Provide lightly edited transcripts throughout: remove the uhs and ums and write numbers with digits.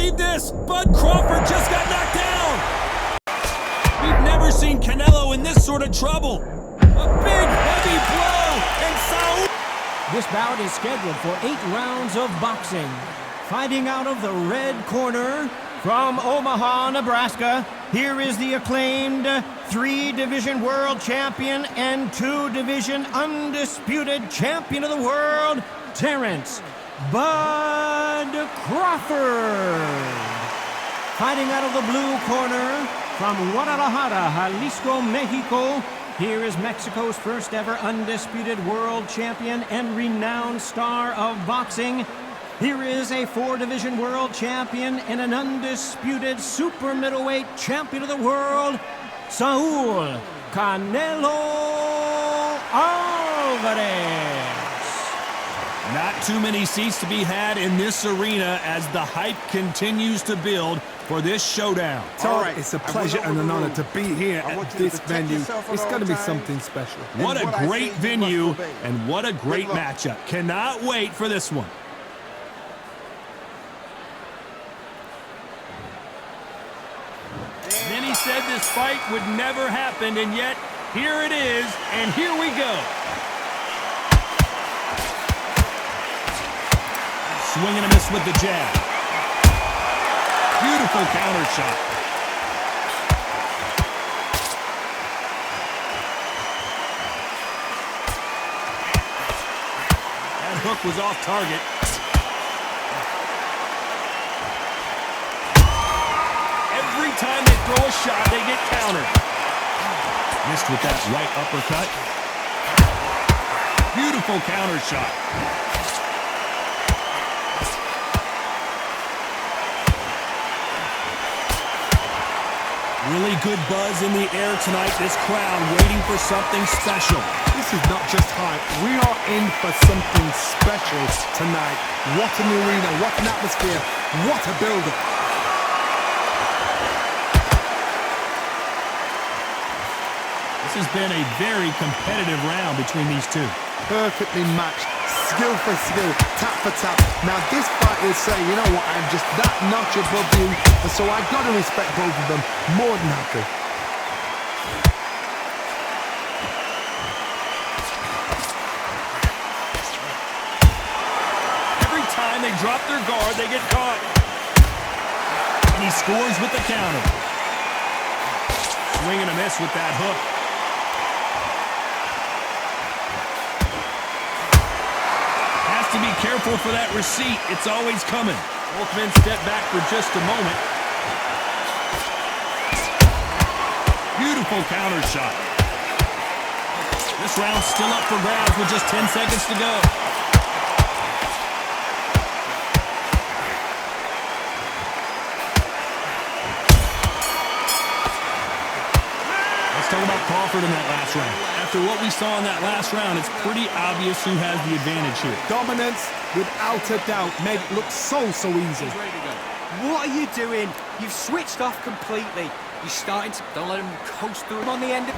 believe this, but Crawford just got knocked down. We've never seen Canelo in this sort of trouble. A big, heavy blow, and Saul. This bout is scheduled for 8 rounds of boxing. Fighting out of the red corner, from Omaha, Nebraska, here is the acclaimed 3-division world champion and 2-division undisputed champion of the world, Terence "Bud" Crawford. Fighting out of the blue corner, from Guadalajara, Jalisco, Mexico, here is Mexico's first ever undisputed world champion and renowned star of boxing. Here is a 4-division world champion and an undisputed super middleweight champion of the world, Saul Canelo Alvarez. Not too many seats to be had in this arena as the hype continues to build for this showdown. Right. It's a pleasure and an honor to be here at this venue. It's going to be something special. What a great venue and what a great matchup. Cannot wait for this one. Many said this fight would never happen, and yet here it is, and here we go. Swing and a miss with the jab. Beautiful counter shot. That hook was off target. Every time they throw a shot, they get countered. Missed with that right uppercut. Beautiful counter shot. Really good buzz in the air tonight. This crowd waiting for something special. This is not just hype. We are in for something special tonight. What an arena, what an atmosphere, what a build-up. This has been a very competitive round between these two. Perfectly matched, skill for skill, tap for tap. Now this fight will say, you know what, I'm just that notch above you, and so I've got to respect both of them more than happy. Every time they drop their guard, they get caught. And he scores with the counter. Swing and a miss with that hook. To be careful for that receipt. It's always coming. Both men step back for just a moment. Beautiful counter shot. This round's still up for grabs with just 10 seconds to go. Let's talk about Crawford in that last round. After what we saw in that last round, it's pretty obvious who has the advantage here. Dominance, without a doubt, made it look so easy. What are you doing? You've switched off completely. You're starting to... Don't let him coast through on the end.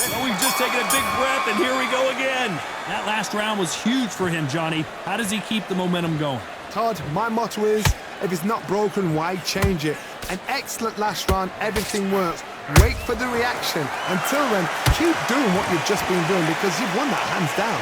Well, we've just taken a big breath, and here we go again. That last round was huge for him, Johnny. How does he keep the momentum going? Todd, my motto is, if it's not broken, why change it? An excellent last round, everything works. Wait for the reaction. Until then, keep doing what you've just been doing because you've won that hands down.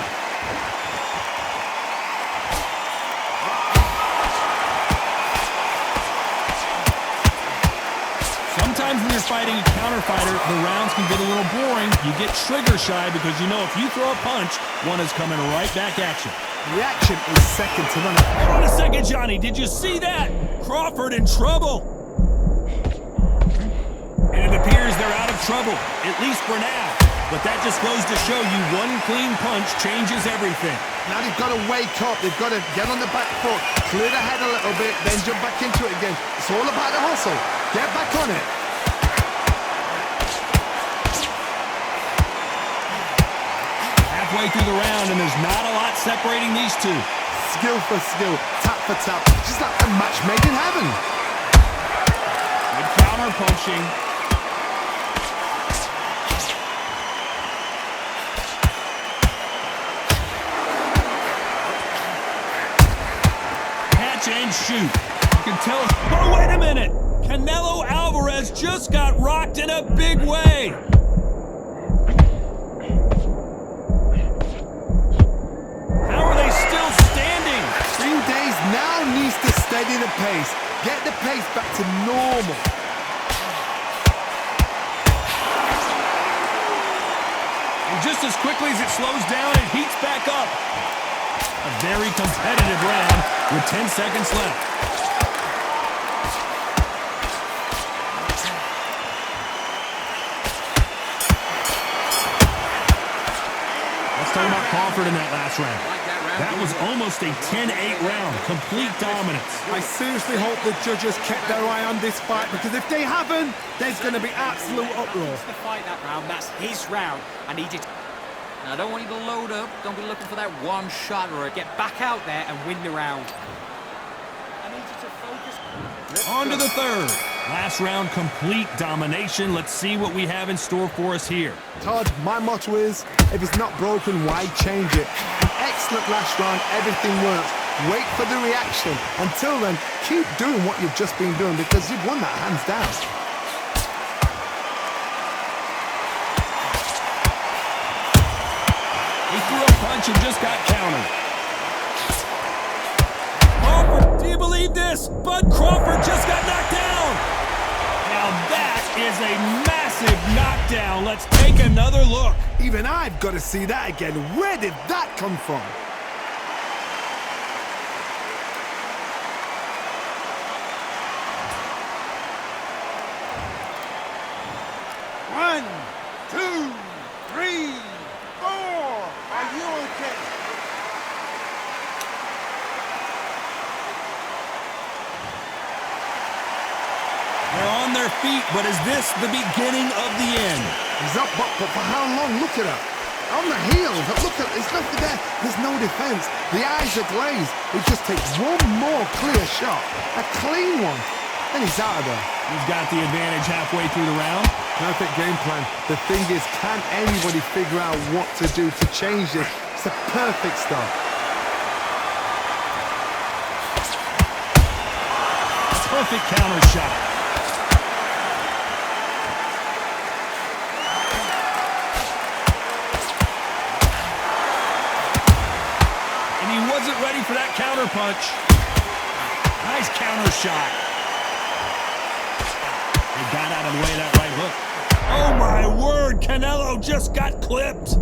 Sometimes when you're fighting a counter fighter, the rounds can get a little boring. You get trigger shy because you know if you throw a punch, one is coming right back at you. Reaction is second to none. Hold on a second, Johnny. Did you see that? Crawford in trouble. And it appears they're out of trouble, at least for now. But that just goes to show you one clean punch changes everything. Now they've got to wake up. They've got to get on the back foot, clear the head a little bit, then jump back into it again. It's all about the hustle. Get back on it. Halfway through the round, and there's not a lot separating these two. Skill for skill, tap for tap, just like a match made in heaven. Good counter punching. Catch and shoot. You can tell. Oh, wait a minute! Canelo Alvarez just got rocked in a big way. How are they still standing? Green Days now needs to steady the pace. Get the pace back to normal. And just as quickly as it slows down, it heats back up. A very competitive round with 10 seconds left. Let's talk about Crawford in that last round. That was almost a 10-8 round, complete dominance. I seriously hope the judges kept their eye on this fight, because if they haven't, there's going to be absolute uproar. To fight that round, that's his round. I need you to... Now, I don't want you to load up. Don't be looking for that one shot or a... Get back out there and win the round. I need you to focus. On to the third. Last round, complete domination. Let's see what we have in store for us here. Todd, my motto is, if it's not broken, why change it? An excellent last round, everything works. Wait for the reaction. Until then, keep doing what you've just been doing, because you've won that hands down. He threw a punch and just got countered. Crawford, do you believe this? Bud Crawford just got knocked down. Now that is a massive knockdown. Let's take another look. Even I've got to see that again. Where did that come from? One, two, three, four. Are you okay? They're on their feet, but is this the beginning of the end? He's up, but for how long? Look at her. On the heels. Look at, there's nothing there. There's no defense. The eyes are glazed. It just takes one more clear shot. A clean one. And he's out of there. He's got the advantage halfway through the round. Perfect game plan. The thing is, can anybody figure out what to do to change this? It's a perfect start. A perfect counter shot. And he wasn't ready for that counter punch. Nice counter shot. He got out of the way of that right hook. Oh my word, Canelo just got clipped.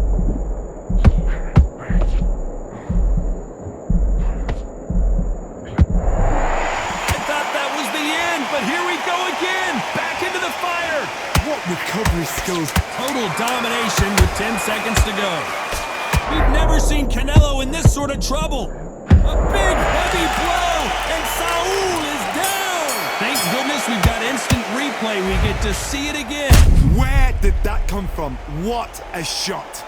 I thought that was the end, but here we go again. Back into the fire. What recovery skills. Total domination with 10 seconds to go. We've never seen Canelo in this sort of trouble. A big, heavy blow, and Saul is down. Thank goodness we've got instant replay. We get to see it again. Where did that come from? What a shot.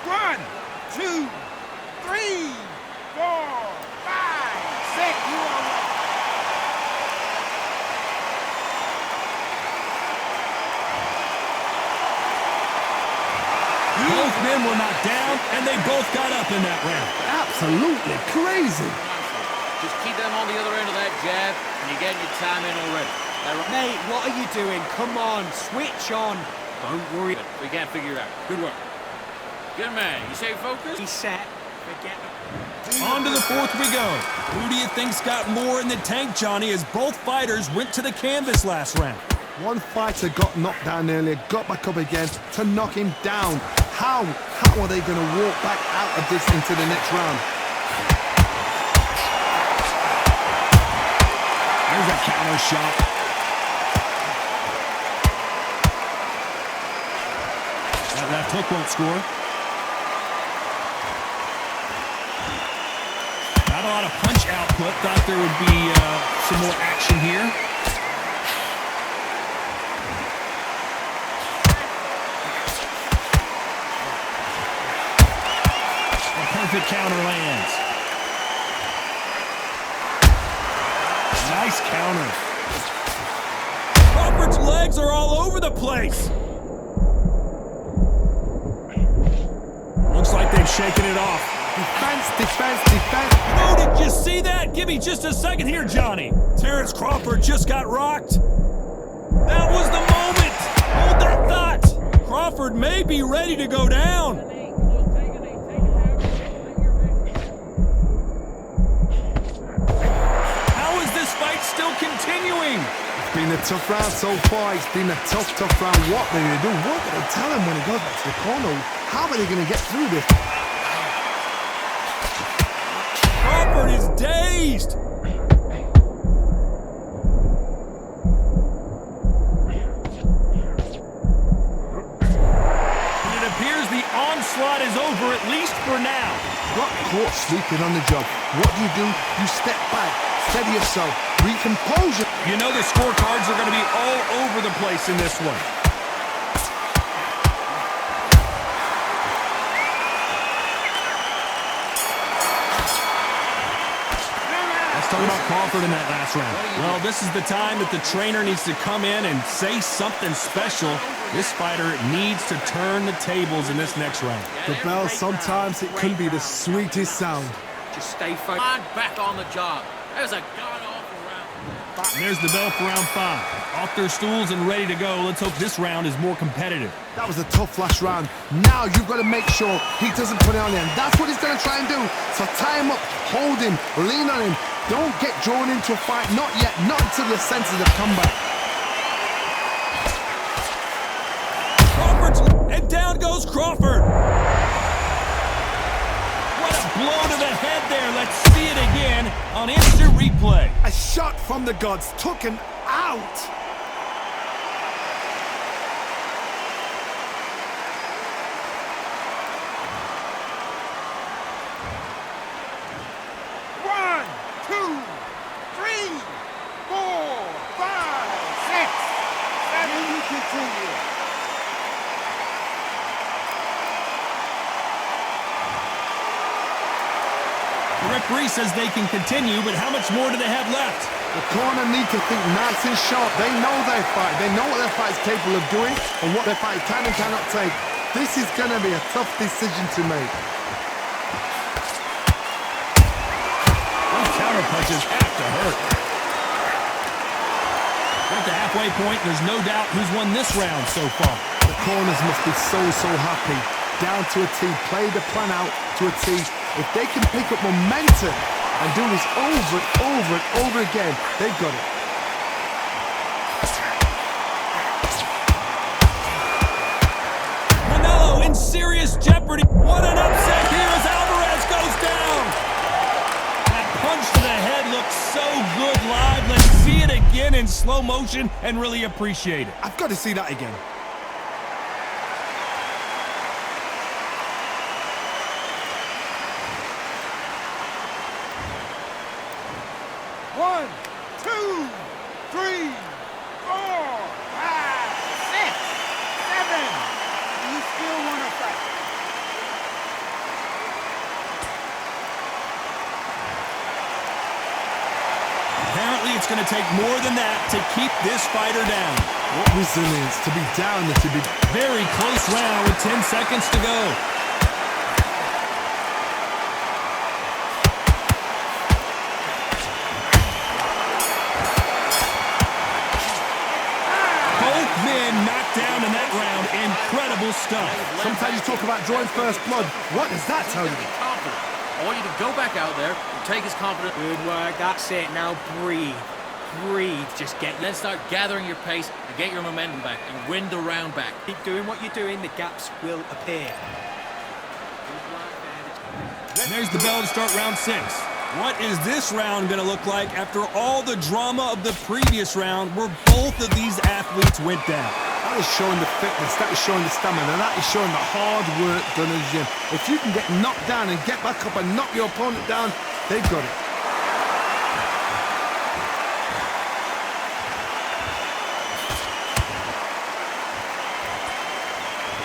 One, two, three, four, five, six. You are right. Both men were knocked down, and they both got up in that round. Absolutely crazy. Just keep them on the other end of that jab, and you're getting your time in already. Mate, what are you doing? Come on, switch on. Don't worry. We can't figure it out. Good work. Good man. You stay focused? Be set. Forget it. On to the fourth we go. Who do you think's got more in the tank, Johnny, as both fighters went to the canvas last round? One fighter got knocked down earlier, got back up again to knock him down. How are they going to walk back out of this into the next round? There's a counter shot. That left hook won't score. Not a lot of punch output. Thought there would be some more action here. Perfect counter lands. Nice counter. Crawford's legs are all over the place. shaking it off. Defense, defense, defense. Oh, did you see that? Give me just a second here, Johnny. Terence Crawford just got rocked. That was the moment. Hold that thought. Crawford may be ready to go down. How is this fight still continuing? It's been a tough round so far. It's been a tough round. What are they going to do? What are they tell him when he goes back to the corner? How are they going to get through this? Crawford is dazed. And it appears the onslaught is over, at least for now. Got caught sleeping on the job. What do? You step back, steady yourself, recompose it. You know the scorecards are going to be all over the place in this one. Talking about Crawford in that last round. Well, this is the time that the trainer needs to come in and say something special. This fighter needs to turn the tables in this next round. The bell, sometimes it can be the sweetest sound. Just stay focused. Back on the job. There's a god-awful round. And there's the bell for round 5. Off their stools and ready to go. Let's hope this round is more competitive. That was a tough last round. Now you've got to make sure he doesn't put it on him. That's what he's going to try and do. So tie him up, hold him, lean on him. Don't get drawn into a fight. Not yet. Not until your senses have come back. Crawford's... And down goes Crawford. What a blow to the head there. Let's see it again on instant replay. A shot from the gods took him out. One, two, three, four, five, six, seven. You continue. The referee says they can continue, but how much more do they have left? The corner need to think nice and sharp. They know their fight. They know what their fight's capable of doing and what their fight can and cannot take. This is going to be a tough decision to make. Those counter punches have to hurt. At the halfway point, there's no doubt who's won this round so far. The corners must be so happy. Down to a T. Play the plan out to a T. If they can pick up momentum and do this over and over and over again, they've got it. Canelo in serious jeopardy. What an upset here as Alvarez goes down. That punch to the head looks so good live. Let's see it again in slow motion and really appreciate it. I've got to see that again. One, two, three, four, five, six, seven. You still want to fight? Apparently it's going to take more than that to keep this fighter down. What resilience to be down and to be... Very close round with 10 seconds to go. Both men knocked down in that round. Incredible stuff. Sometimes you talk about drawing first blood. What does that tell you? Be confident. I want you to go back out there and take his confidence. Good work. That's it. Now breathe. Breathe. Just get. Then start gathering your pace and get your momentum back and win the round back. Keep doing what you're doing. The gaps will appear. And there's the bell to start round 6. What is this round going to look like after all the drama of the previous round where both of these athletes went down? That is showing the fitness, that is showing the stamina, that is showing the hard work done in the gym. If you can get knocked down and get back up and knock your opponent down, they've got it.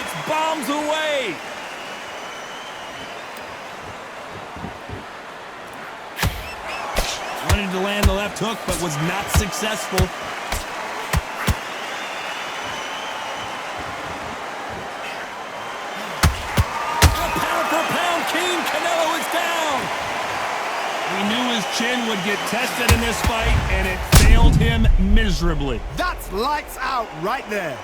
It's bombs away. Wanted to land the left hook, but was not successful. A pound-for-pound chin would get tested in this fight, and it failed him miserably. That's lights out right there.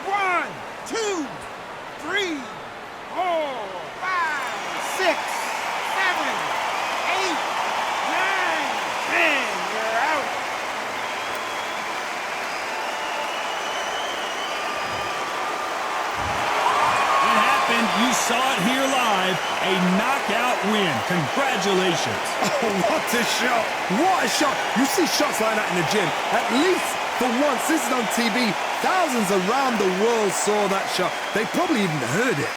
One, two, three, 4, 5, 6, 7, 8, 9, 10. You're out. It happened. You saw it here live. A knockout win. Congratulations. Oh, what a shot! What a shot! You see shots like that in the gym. At least for once, this is on TV. Thousands around the world saw that shot. They probably even heard it.